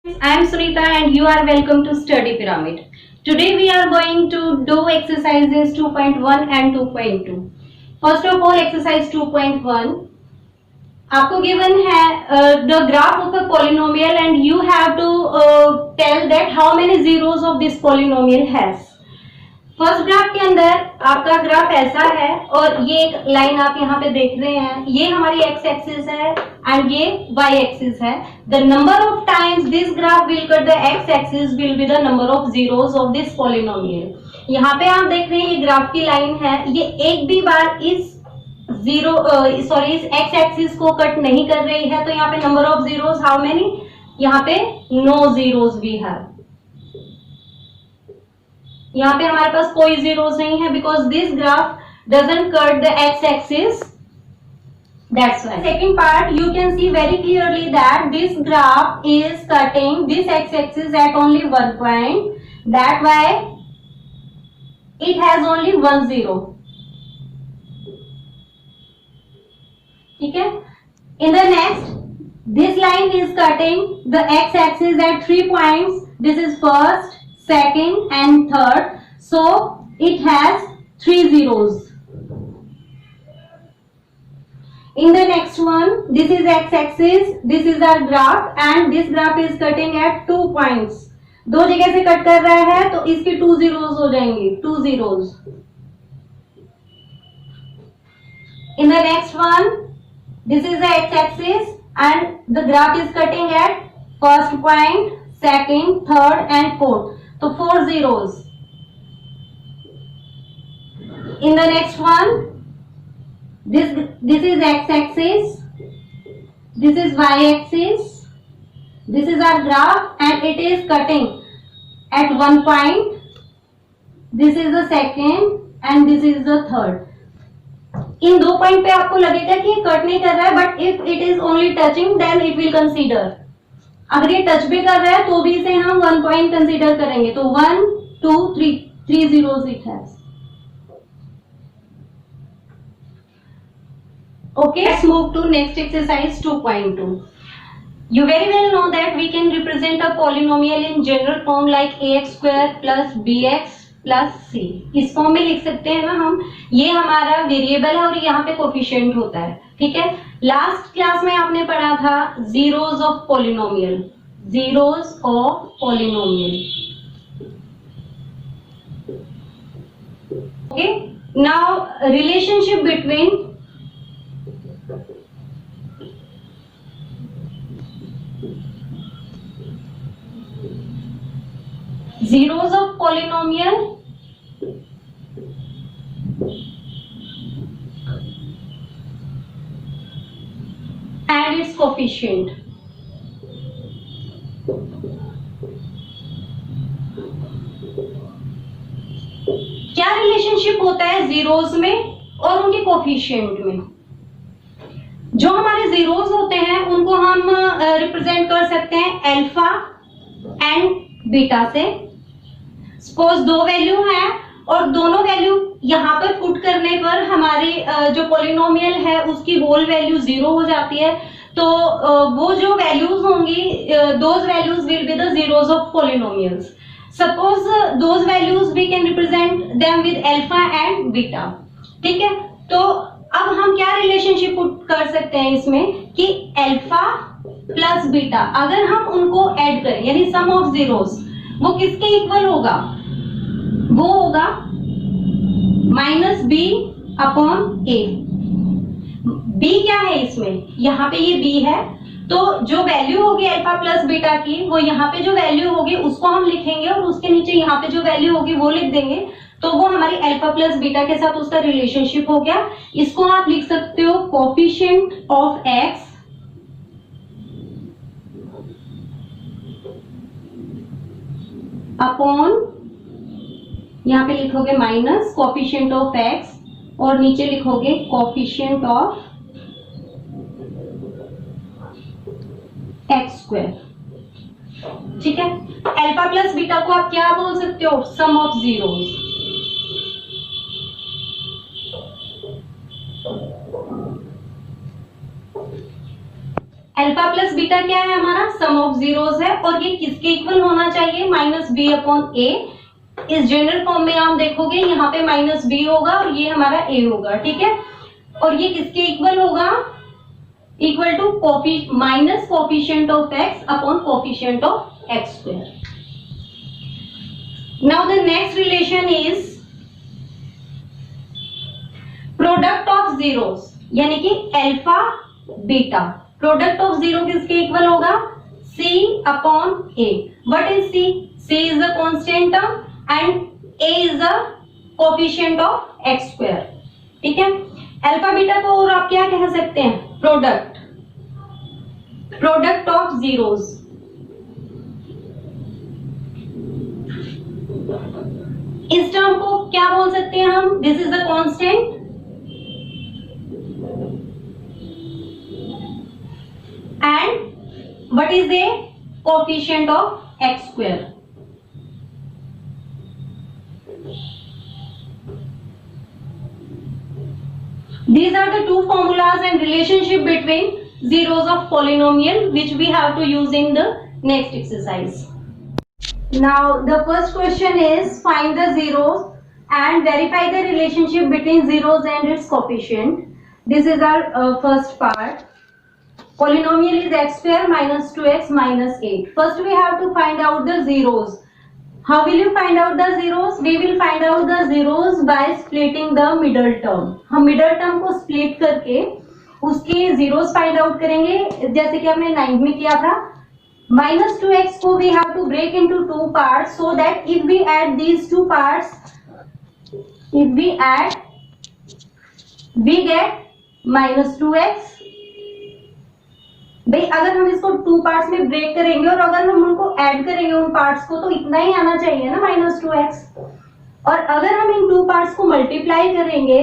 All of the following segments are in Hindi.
I am Sunita and you are welcome to Study Pyramid. Today we are going to do exercises 2.1 and 2.2. First of all, exercise 2.1. आपको given है the graph of a polynomial and you have to tell that how many zeros of this polynomial has. First graph के अंदर आपका ग्राफ ऐसा है और ये एक लाइन आप यहाँ पे देख रहे हैं, ये हमारी एक्स एक्सिस है एंड ये वाई एक्सिस है. The number of times this graph will cut the x axis will be the number of zeros of this polynomial. यहाँ पे आप देख रहे हैं ये ग्राफ की लाइन है, ये एक भी बार इस इस एक्स एक्सिस को कट नहीं कर रही है. तो यहाँ पे number of zeros how many, यहाँ पे नो जीरोस वी हैव. यहाँ पे हमारे पास कोई जीरोस नहीं है because this graph doesn't cut the x axis. That's why. Second part, you can see very clearly that this graph is cutting this x-axis at only one point. That why it has only one zero. ठीक है? In the next, this line is cutting the x-axis at 3 points. This is first, second, and third. So it has 3 zeros. In the next one, this is x-axis, this is our graph and this graph is cutting at 2 points. दो जगह से कट कर रहा है तो इसके 2 zeros हो जाएंगे, 2 zeros. In the next one, this is the x-axis and the graph is cutting at first point, second, third and fourth. तो 4 zeros. In the next one, this is x-axis, this is y-axis, this is our graph and it is cutting at one point. This is the second and this is the third. इन दो पॉइंट पे आपको लगेगा कि कट नहीं कर रहा है, but if it is only touching then it will consider. अगर ये टच भी कर रहा है तो भी इसे हम 1 पॉइंट कंसीडर करेंगे. तो 1 2 3 zeros it has. Okay, let's move to next exercise 2.2. You very well know that we can represent a polynomial in general form like ax square plus bx plus c. इस फॉर्म में लिख सकते हैं ना हम. ये हमारा वेरिएबल है और यहाँ पे कोफिशिएंट होता है. ठीक है. लास्ट क्लास में आपने पढ़ा था zeros of polynomial. Zeros of polynomial. Okay. Now relationship between zeros of polynomial and its coefficient. क्या रिलेशनशिप होता है जीरोस में और उनके कोफिशिएंट में? जो हमारे जीरोस होते हैं उनको हम रिप्रेजेंट कर सकते हैं अल्फा एंड बीटा से. सपोज दो वैल्यू है और दोनों वैल्यू यहाँ पर पुट करने पर हमारी जो पॉलिनोमियल है उसकी होल वैल्यू 0 हो जाती है. तो वो जो वैल्यूज होंगी those values will be the zeros of polynomials. Suppose those values we can represent them with alpha and beta. ठीक है. तो अब हम क्या रिलेशनशिप पुट कर सकते हैं इसमें कि अल्फा प्लस बीटा अगर हम उनको ऐड करें यानी सम ऑफ जीरोस, वो किसके इक्वल होगा? वो होगा -b अपॉन a. b क्या है इसमें? यहाँ पे ये b है. तो जो वैल्यू होगी अल्फा प्लस बीटा की वो यहाँ पे जो वैल्यू होगी उसको हम लिखेंगे और उसके नीचे यहाँ पे जो वैल्यू होगी वो लिख देंगे. तो वो हमारी अल्फा प्लस बीटा के साथ उसका रिलेशनशिप हो गया. इसको आप लिख सकते हो कोफिशिएंट ऑफ x अपॉन, यहाँ पे लिखोगे माइनस कोफिशिएंट ऑफ x और नीचे लिखोगे कोफिशिएंट ऑफ x स्क्वायर. ठीक है. अल्फा प्लस बीटा को आप क्या बोल सकते हो? Sum of zeros. Alpha plus beta क्या है हमारा, सम ऑफ जीरोस है, और ये किसके इक्वल होना चाहिए, माइनस बी अपॉन ए। इस जनरल फॉर्म में आप देखोगे यहाँ पे माइनस बी होगा और ये हमारा ए होगा, ठीक है। और ये किसके इक्वल होगा, equal to minus coefficient of x upon coefficient of x square. Now the next relation is product of zeros, यानी कि alpha beta. Product of zero किसके इक्वल होगा, C upon A. What is C, C is the constant term and A is the coefficient of x square, ठीक है। अल्फा बीटा को और आप क्या कह सकते हैं, प्रोडक्ट ऑफ जीरोस। इस टर्म को क्या बोल सकते हैं हम, this is the constant and what is a coefficient of x square. These are the two formulas and relationship between zeros of polynomial which we have to use in the next exercise. Now the first question is find the zeros and verify the relationship between zeros and its coefficient. This is our first part. Polynomial is x square minus 2x minus 8. First we have to find out the zeros. How will you find out the zeros? We will find out the zeros by splitting the middle term. हम middle term को split करके उसके zeros find out करेंगे, जैसे कि हमने 9th में किया था। Minus 2x को we have to break into two parts so that if we add these two parts, we get minus 2x। भाई अगर हम इसको टू पार्ट्स में ब्रेक करेंगे और अगर हम उनको ऐड करेंगे उन पार्ट्स को, तो इतना ही आना चाहिए ना, माइनस 2x। और अगर हम इन टू पार्ट्स को मल्टीप्लाई करेंगे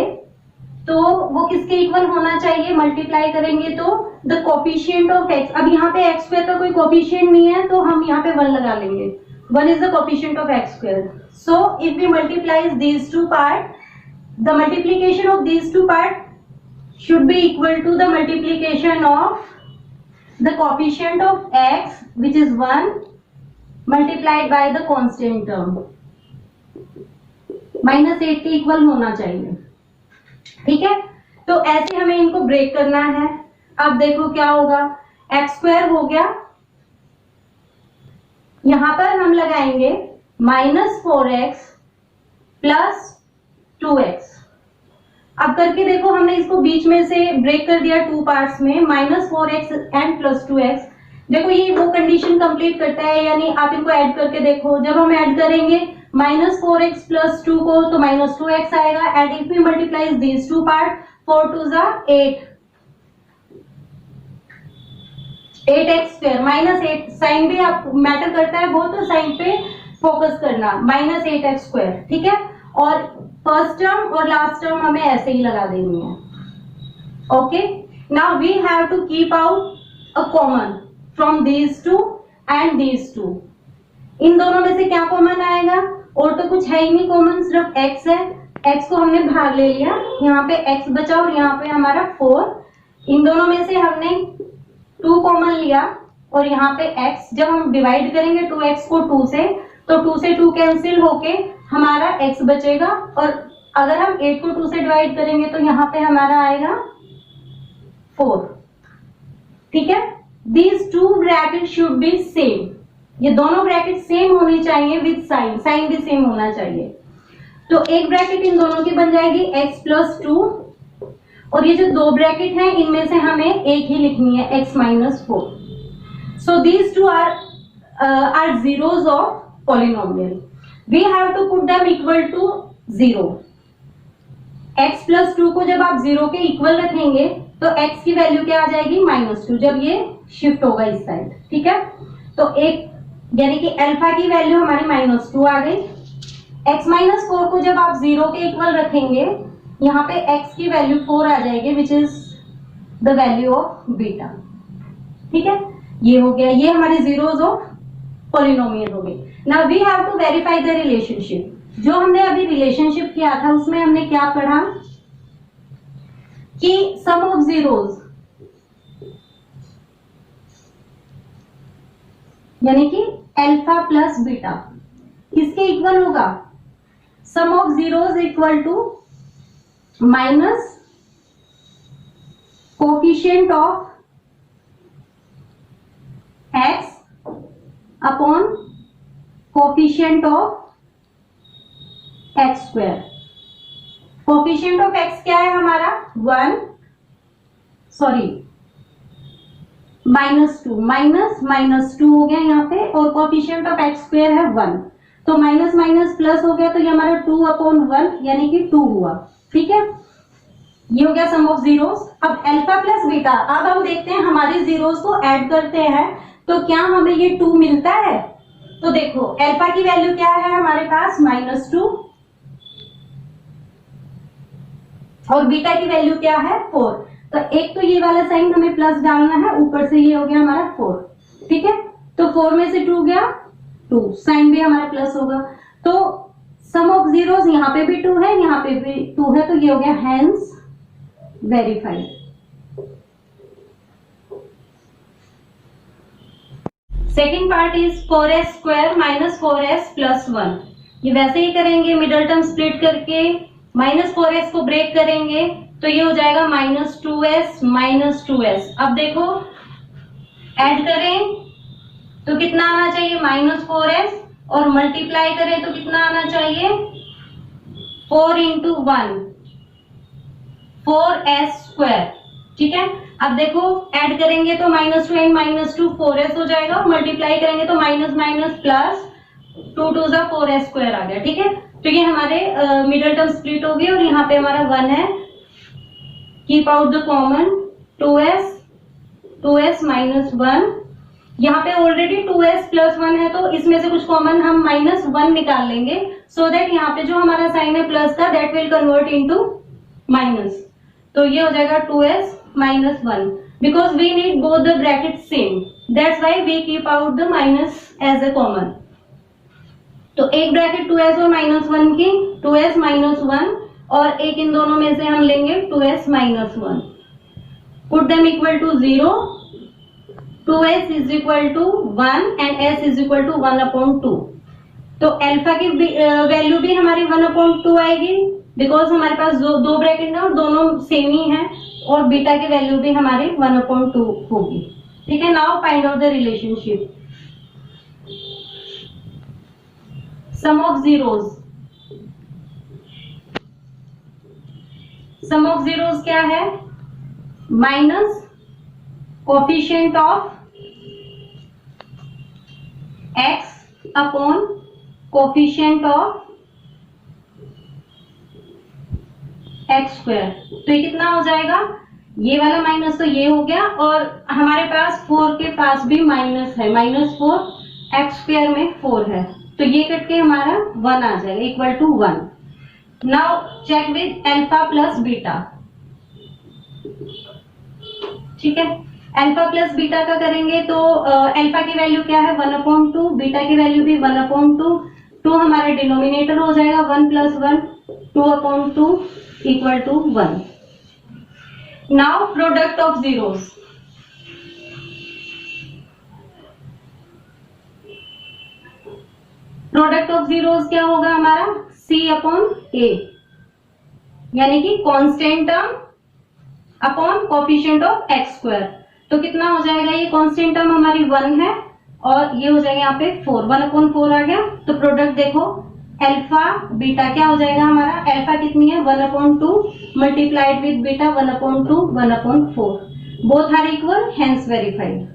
तो वो किसके इक्वल होना चाहिए, मल्टीप्लाई करेंगे तो द कोफिशिएंट ऑफ x। अब यहाँ पे x स्क्वायर का कोई कोफिशिएंट नहीं है तो हम यहाँ पे 1 लगा लेंगे, 1 is the coefficient of x square. So if we multiply these two part, the multiplication of these two part should be equal to the multiplication of the coefficient of x which is 1 multiplied by the constant term, minus 8 के इक्वल होना चाहिए, ठीक है। तो ऐसे हमें इनको ब्रेक करना है। अब देखो क्या होगा, एक्स स्क्वायर हो गया, यहां पर हम लगाएंगे माइनस 4x प्लस 2x। अब करके देखो, हमने इसको बीच में से ब्रेक कर दिया टू पार्ट्स में, minus 4x and plus 2x। देखो ये वो कंडीशन कंप्लीट करता है, यानी आप इनको ऐड करके देखो। जब हम ऐड करेंगे माइनस 4x प्लस 2 को तो माइनस 2x आएगा, and if we multiply these two part, 4 2 जा 8x स्क्वायर माइनस 8। साइन भी आप मैटर करता है बहुत, तो साइन पे फोकस करना, माइनस 8x स्क्वायर, ठीक है। और फर्स्ट टर्म और लास्ट टर्म हमें ऐसे ही लगा देनी है। Okay, now we have to keep out a common from these two and these two. इन दोनों में से क्या कॉमन आएगा, और तो कुछ है ही नहीं कॉमन, सिर्फ x है। x को हमने भाग ले लिया, यहाँ पे x बचा और यहाँ पे हमारा 4। इन दोनों में से हमने 2 कॉमन लिया और यहाँ पे x, जब हम डिवाइड करेंगे 2x को 2 से, तो 2 से 2 कैंसिल होके हमारा x बचेगा। और अगर हम 8 को 2 से डिवाइड करेंगे तो यहाँ पे हमारा आएगा 4, ठीक है। These two bracket should be same, ये दोनों ब्रैकेट सेम होनी चाहिए विद साइन, साइन भी सेम होना चाहिए। तो एक ब्रैकेट इन दोनों की बन जाएगी x प्लस 2, और ये जो 2 ब्रैकेट हैं इनमें से हमें एक ही लिखनी है, x minus 4। So these two are zeros of polynomial. We have to put them equal to 0. x plus 2 को जब आप 0 के इक्वल रखेंगे तो x की वैल्यू क्या आ जाएगी, -2, जब ये शिफ्ट होगा इस साइड, ठीक है। तो एक यानी कि अल्फा की वैल्यू हमारी -2 आ गई। x माइनस 4 को जब आप 0 के इक्वल रखेंगे, यहाँ पे x की वैल्यू 4 आ जाएगी, which is the value of beta, ठीक है। ये हो गया, ये हमारे जीरोस ऑफ पॉलिनोमियल हो गए। Now we have to verify the relationship. जो हमने अभी रिलेशनशिप किया था उसमें हमने क्या पढ़ा कि सम ऑफ जीरोस यानी कि अल्फा प्लस बीटा किसके इक्वल होगा, sum of zeros equal to minus coefficient of x upon coefficient of x square. Coefficient of X क्या है हमारा 1, सॉरी -2, माइनस टू हो गया यहाँ पे, और कोफिशिएंट ऑफ एक्स स्क्वायर है 1, तो माइनस माइनस प्लस हो गया, तो ये हमारा 2/1 यानी कि 2 हुआ। ठीक है, ये हो गया सम ऑफ जीरोस। अब अल्फा प्लस बीटा, अब हम देखते हैं हमारे जीरोस को ऐड करते हैं तो क्या हमें ये 2 मिलता है। तो देखो अल्फा की वैल्यू क्या है हमारे पास -2 और बीटा की वैल्यू क्या है 4। तो एक तो ये वाला साइन हमें प्लस डालना है, ऊपर से ये हो गया हमारा 4। ठीक है, तो 4 में से 2 गया 2, साइन भी हमारा प्लस होगा। तो सम ऑफ जीरोस यहाँ पे भी 2 है, यहाँ पे भी 2 है, तो ये हो गया hence verified. Second part is 4s square minus 4s plus 1। ये वैसे ही करेंगे, मिडल टर्म स्प्लिट करके -4s को ब्रेक करेंगे तो ये हो जाएगा -2s माइनस 2s। अब देखो ऐड करें तो कितना आना चाहिए -4s, और मल्टीप्लाई करें तो कितना आना चाहिए 4 इंटू 1 4s स्क्वायर। ठीक है, अब देखो ऐड करेंगे तो -2 एंड -2 4s हो जाएगा, और मल्टीप्लाई करेंगे तो माइनस माइनस प्लस 2 2 जा 4s स्क्वायर आ गया। ठीक है, तो ये हमारे मिडल टर्म स्प्लिट हो गई, और यहाँ पे हमारा 1 है, keep out the common 2s minus 1। यहाँ पे ऑलरेडी 2s प्लस 1 है, तो इसमें से कुछ कॉमन हम -1 निकाल लेंगे, सो दैट यहाँ पे जो हमारा साइन है प्लस का that will convert into minus. तो ये हो जाएगा 2s minus 1, because we need both the bracket same, that's why we keep out the minus as a common. तो एक ब्रैकेट 2s और -1 की 2s माइनस 1, और एक इन दोनों में से हम लेंगे 2s minus 1। Put them equal to 0, 2s is equal to 1 and s is equal to 1/2। तो अल्फा की वैल्यू भी हमारी 1/2 आएगी, बिकॉज हमारे पास दो ब्रैकेट है और दोनों सेम ही है, और बीटा की वैल्यू भी हमारी 1/2 होगी। ठीक है, now find out the relationship sum of zeros. Sum of zeros क्या है, minus coefficient of x upon coefficient of x square. तो ये कितना हो जाएगा, ये वाला माइनस तो ये हो गया, और हमारे पास 4 के पास भी माइनस है, -4 एक्स स्क्वायर में 4 है, तो ये कट के हमारा 1 आ जाएगा equal to 1। Now check with alpha plus beta. ठीक है, अल्फा प्लस बीटा का करेंगे तो अल्फा की वैल्यू क्या है 1/2, बीटा की वैल्यू भी 1/2, 2 हमारा डिनोमिनेटर हो जाएगा 1 + 1 2/2 equal to 1। Now product of zeros. Product of zeros क्या होगा हमारा C/A, यानी कि constant term upon coefficient of x square. तो कितना हो जाएगा, ये कांस्टेंट टर्म हमारी 1 है, और ये हो जाएगा यहाँ पे 4, 1/4 आ गया। तो प्रोडक्ट देखो अल्फा बीटा क्या हो जाएगा हमारा, अल्फा कितनी है 1/2 multiplied with beta 1/2 1/4, both are equal, hence verified.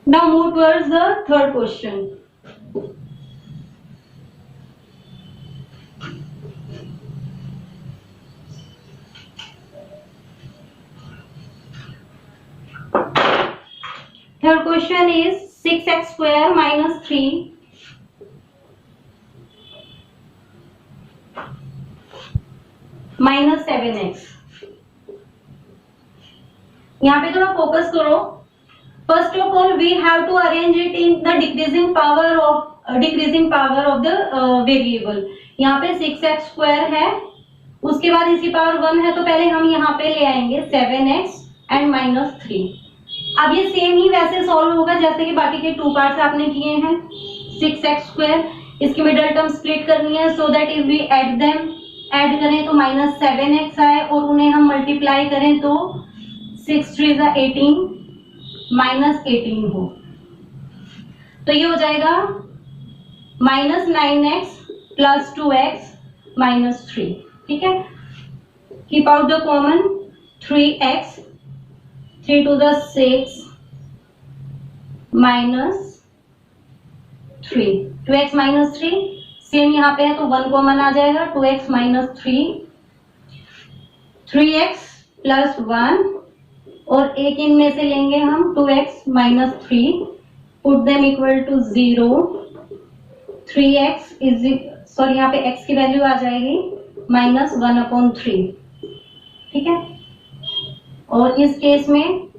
Now move towards the third question. Third question is 6x square minus 3 minus 7x। यहाँ पे थोड़ा फोकस करो। First of all, we have to arrange it in the decreasing power of the variable। यहाँ पे 6x स्क्वायर है उसके बाद इसकी पावर 1 है तो पहले हम यहाँ पे ले आएंगे 7x एंड -3। अब ये सेम ही वैसे सॉल्व होगा जैसे कि बाकी के 2 पार्ट्स आपने किए हैं। 6x², इसकी मिडल टर्म स्प्लिट करनी है so that if we add them, add करें तो -7x आए और उन्हें हम मल्टीप्लाई करें तो 6 3 18 -18 हो, तो ये हो जाएगा -9x + 2x -3। ठीक है, keep out the common 3x, 3 2 6 -3, 2x -3 same यहाँ पे है तो 1 कॉमन आ जाएगा, 2x -3, 3x + 1 और एक इनमें से लेंगे हम 2x -3, put them equal to 0, 3x is sorry यहाँ पे x की वैल्यू आ जाएगी -1/3। ठीक है, और इस केस में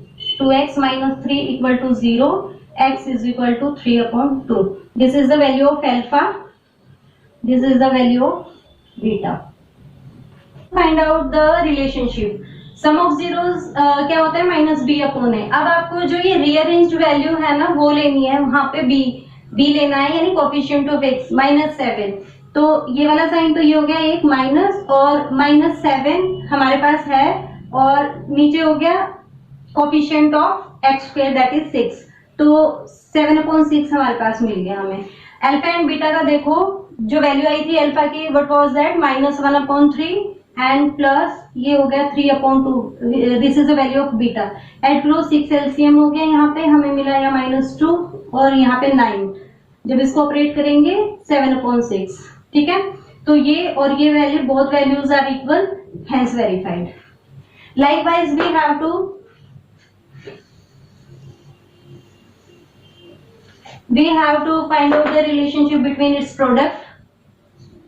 2x -3 = 0, x = 3/2। This is the value of alpha, this is the value of beta. Find out the relationship sum of zeros क्या होता है -b/a। अब आपको जो ये रीअरेंज्ड वैल्यू है ना वो लेनी है, वहां पे b लेना है यानी कोफिशिएंट ऑफ x -7। तो ये वाला साइन तो ये हो गया एक माइनस और -7 हमारे पास है और नीचे हो गया coefficient of x² that is 6, तो 7/6 हमारे पास मिल गया हमें। अल्फा एंड बीटा का देखो जो वैल्यू आई थी अल्फा की what was that -1/3 and plus ये हो गया 3/2, this is the value of beta. Eight close 6 LCM हो गया, यहाँ पे हमें मिला या -2 और यहाँ पे 9, जब इसको ऑपरेट करेंगे 7/6। ठीक है, तो ये और ये value both values are equal, hence verified. Likewise we have to find out the relationship between its product.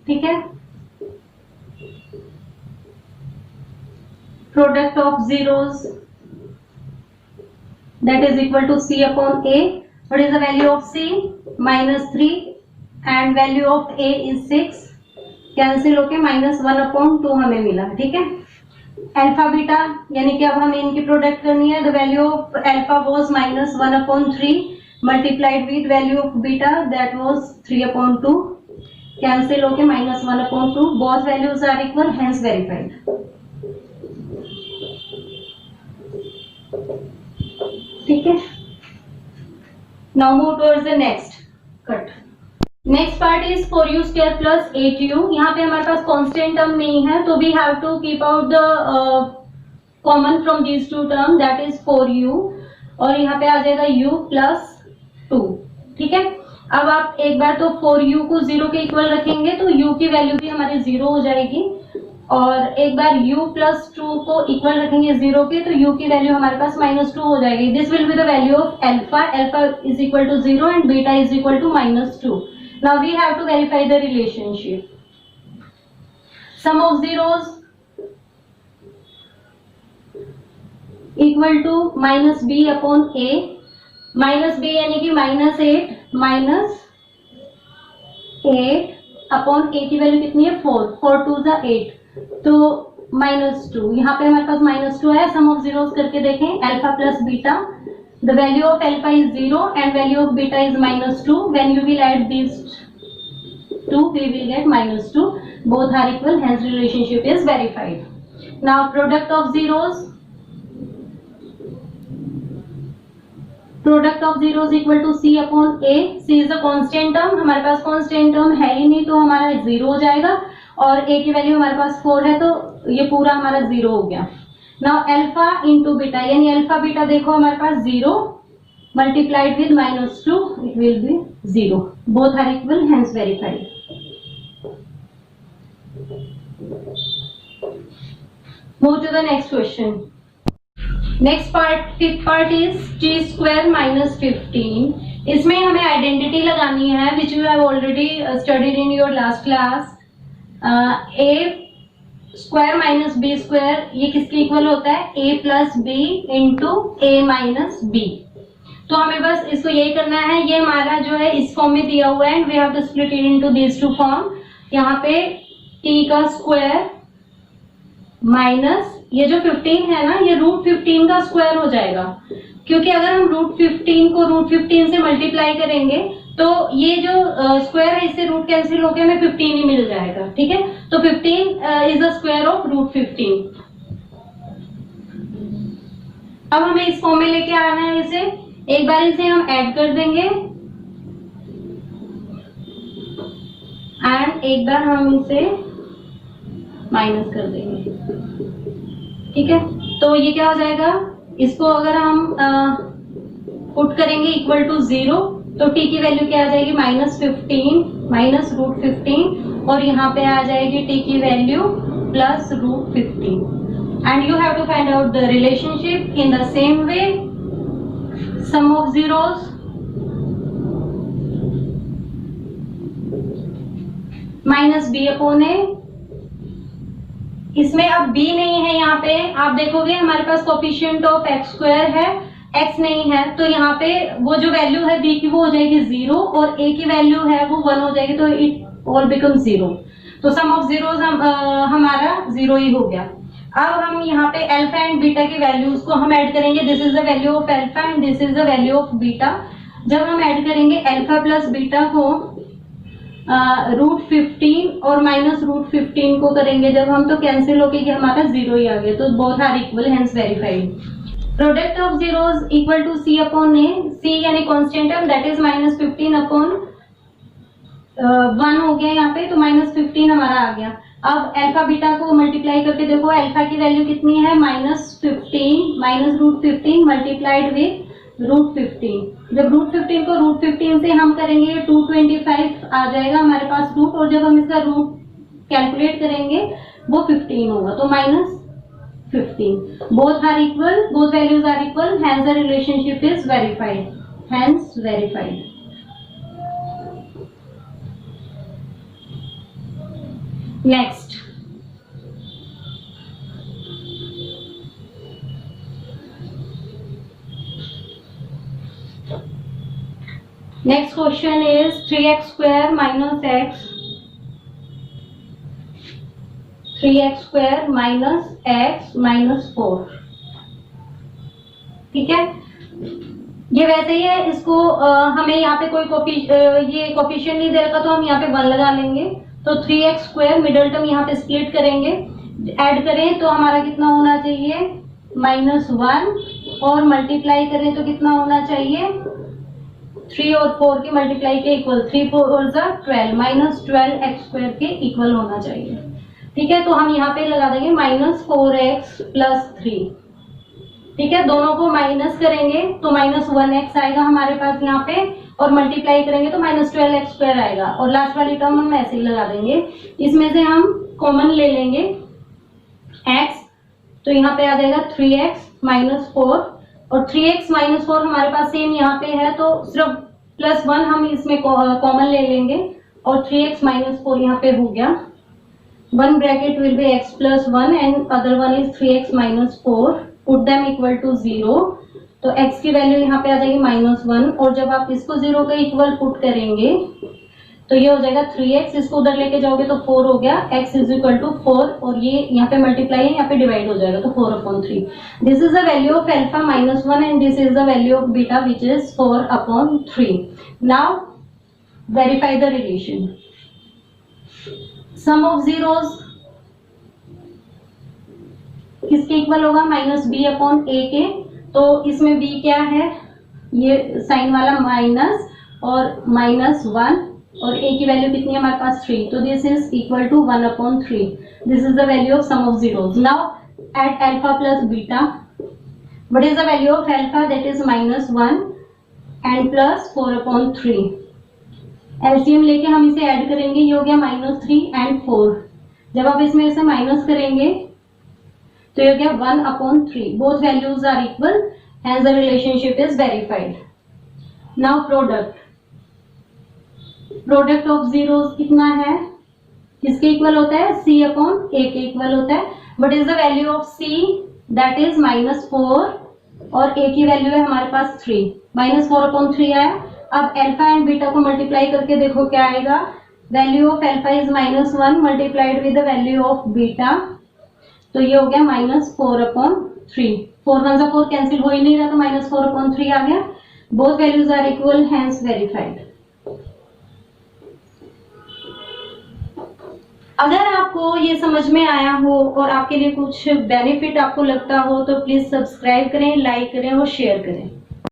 ठीक है, product of zeros that is equal to C/A. What is the value of C? -3 and value of A is 6, cancel होके -1/2 हमें मिला। ठीक है, अल्फा बीटा यानी कि अब हमें इनकी प्रोडक्ट करनी है। The value of alpha was -1/3 multiplied with value of beta that was 3/2, cancel होके -1/2, both values are equal, hence verified. ठीक है, now move towards the next cut. Next part is 4u² + 8u। यहाँ पे हमारे पास कांस्टेंट टर्म नहीं है तो we have to keep out the common from these two term that is 4u और यहाँ पे आ जाएगा u + 2। ठीक है, अब आप एक बार तो 4u को 0 के इक्वल रखेंगे तो u की वैल्यू भी हमारी 0 हो जाएगी और एक बार u + 2 को इक्वल रखेंगे 0 के तो u की वैल्यू हमारे पास -2 हो जाएगी। This will be the value of alpha, alpha is equal to 0 and beta is equal to -2। Now we have to verify the relationship. Sum of zeros equal to -b/a, -b यानी कि -8/a की वैल्यू कितनी है 4, 4 2 8 तो -2, यहाँ पे हमारे पास -2 है। सम ऑफ जीरोस करके देखें, alpha plus beta, the value of alpha is 0 and value of beta is -2। When you will add this 2 we will get -2, both are equal, hence relationship is verified। now product of zeros equal to C/A। C is the constant term, हमारे पास constant term है ही नहीं तो हमारा 0 हो जाएगा और A की वैल्यू हमारे पास 4 है तो ये पूरा हमारा 0 हो गया। नाउ अल्फा इंटू बीटा यानी अल्फा बीटा देखो हमारे पास 0 multiplied with -2 it will be 0, both are equal, hence verified. Move to the next question. Next part, fifth part is t² - 15। इसमें हमें आइडेंटिटी लगानी है which you have already studied in your last class. a² - b² ये किसके इक्वल होता है a + b × a - b। तो हमें बस इसको यही करना है, ये हमारा जो है इस फॉर्म में दिया हुआ है and we have to split it into these two form. यहाँ पे t² माइनस ये जो 15 है ना, ये √15 का स्क्वायर हो जाएगा, क्योंकि अगर हम √15 को √15 से मल्टीप्लाई करेंगे तो ये जो स्क्वायर है इससे रूट कैंसिल होकर हमें 15 ही मिल जाएगा। ठीक है, तो 15 इज द स्क्वायर ऑफ √15। अब हमें इस फॉर्म में लेके आना है इसे, एक बार इसे हम ऐड कर देंगे एंड एक बार हम इसे माइनस कर देंगे। ठीक है, तो ये क्या हो जाएगा, इसको अगर हम पुट करेंगे इक्वल टू 0 तो t की वैल्यू क्या आ जाएगी, -15 माइनस √15 और यहाँ पे आ जाएगी t की value plus √15 and you have to find out the relationship in the same way, sum of zeros minus b upon a। इसमें अब b नहीं है, यहाँ पे आप देखोगे हमारे पास कोफिशिएंट ऑफ x स्क्वायर है, x नहीं है, तो यहाँ पे वो जो वैल्यू है b की वो हो जाएगी 0 और a की वैल्यू है वो 1 हो जाएगी, तो इट ऑल बिकम 0। तो सम ऑफ जीरोस हमारा 0 ही हो गया। अब हम यहाँ पे अल्फा एंड बीटा की वैल्यूज को हम ऐड करेंगे। This is the value of alpha and this is the value of beta. जब हम ऐड करेंगे अल्फा प्लस बीटा को √15 और माइनस √15 को करेंगे जब हम, तो कैंसिल होके कि हमारा 0 ही आ गया, तो both are equal, hence verified. Product of zeros equal to c upon a, c यानी constant term that is -15 upon 1 हो गया यहाँ पे, तो -15 हमारा आ गया। अब अल्फा बीटा को मल्टीप्लाई करके देखो, अल्फा की वैल्यू कितनी है, -15 माइनस √15 मल्टीप्लाइड विद √15। जब √15 को √15 से हम करेंगे 225 आ जाएगा हमारे पास रूट, और जब हम इसका रूट कैलकुलेट करेंगे वो 15 होगा, तो -15। Both are equal, both values are equal, hence the relationship is verified, hence verified. Next, next question is 3x square minus x, 3x square minus x minus 4। ठीक है, ये वैसे ही है, इसको हमें यहाँ पे कोई ये कोफिशिएंट नहीं दे रखा तो हम यहाँ पे 1 लगा लेंगे। तो 3x स्क्वायर मिडल टर्म यहाँ पे स्प्लिट करेंगे, ऐड करें तो हमारा कितना होना चाहिए, -1 और मल्टीप्लाई करें तो कितना होना चाहिए, 3 और 4 के मल्टीप्लाई के इक्वल, 3 4 12 -12x स्क्वायर के इक्वल होना चाहिए। ठीक है, तो हम यहाँ पे लगा देंगे -4x + 3। ठीक है, दोनों को माइनस करेंगे तो -1x आएगा हमारे पास यहाँ पे, और मल्टीप्लाई करेंगे तो -12x स्क्वायर आएगा, और लास्ट वाली टर्म हम ऐसे ही लगा देंगे। इसमें से हम कॉमन ले लेंगे x, तो यहाँ पे आ जाएगा 3x - 4, और 3x - 4 हमारे पास सेम यहाँ पे है, तो सिर्फ +1 हम इसमें कॉमन ले लेंगे, और 3x - 4 यहाँ पे हो गया। 1 bracket will be x + 1 and other one is 3x - 4, put them equal to 0, तो x की वैल्यू यहाँ पे आ जाएगी -1, और जब आप इसको 0 के इक्वल पुट करेंगे तो ये हो जाएगा 3x, इसको उधर लेके जाओगे तो 4 हो गया, x = 4, और ये यहाँ पे मल्टीप्लाई है, यहाँ पे डिवाइड हो जाएगा, तो 4/3। This is the value of alpha -1 and this is the value of beta which is 4/3। Now verify the relation. Sum of zeros किसके इक्वल होगा, -b/a के, तो इसमें b क्या है, ये साइन वाला माइनस और -1, और a की वैल्यू कितनी है हमारे पास 3, तो this is equal to 1/3। This is the value of sum of zeros. Now at alpha plus beta, what is the value of alpha, that is -1 and plus 4/3। LCM लेके हम इसे ऐड करेंगे, ये हो गया -3 एंड 4। जब आप इसमें से माइनस करेंगे तो ये हो गया 1/3। Both values are equal, hence the relationship is verified. Now product of zeros कितना है, किसके इक्वल होता है, c/a के इक्वल होता है। What is the value of c, that is -4, और a की वैल्यू है हमारे पास 3, -4/3 आया। अब अल्फा एंड बीटा को मल्टीप्लाई करके देखो क्या आएगा, value of alpha is -1 multiplied with the value of beta, तो ये हो गया -4/3। 4 1 जा 4 कैंसिल हो ही नहीं रहा, तो -4/3 आ गया। Both values are equal, hence verified. अगर आपको ये समझ में आया हो और आपके लिए कुछ बेनिफिट आपको लगता हो तो प्लीज सब्सक्राइब करें, लाइक करें और शेयर करें।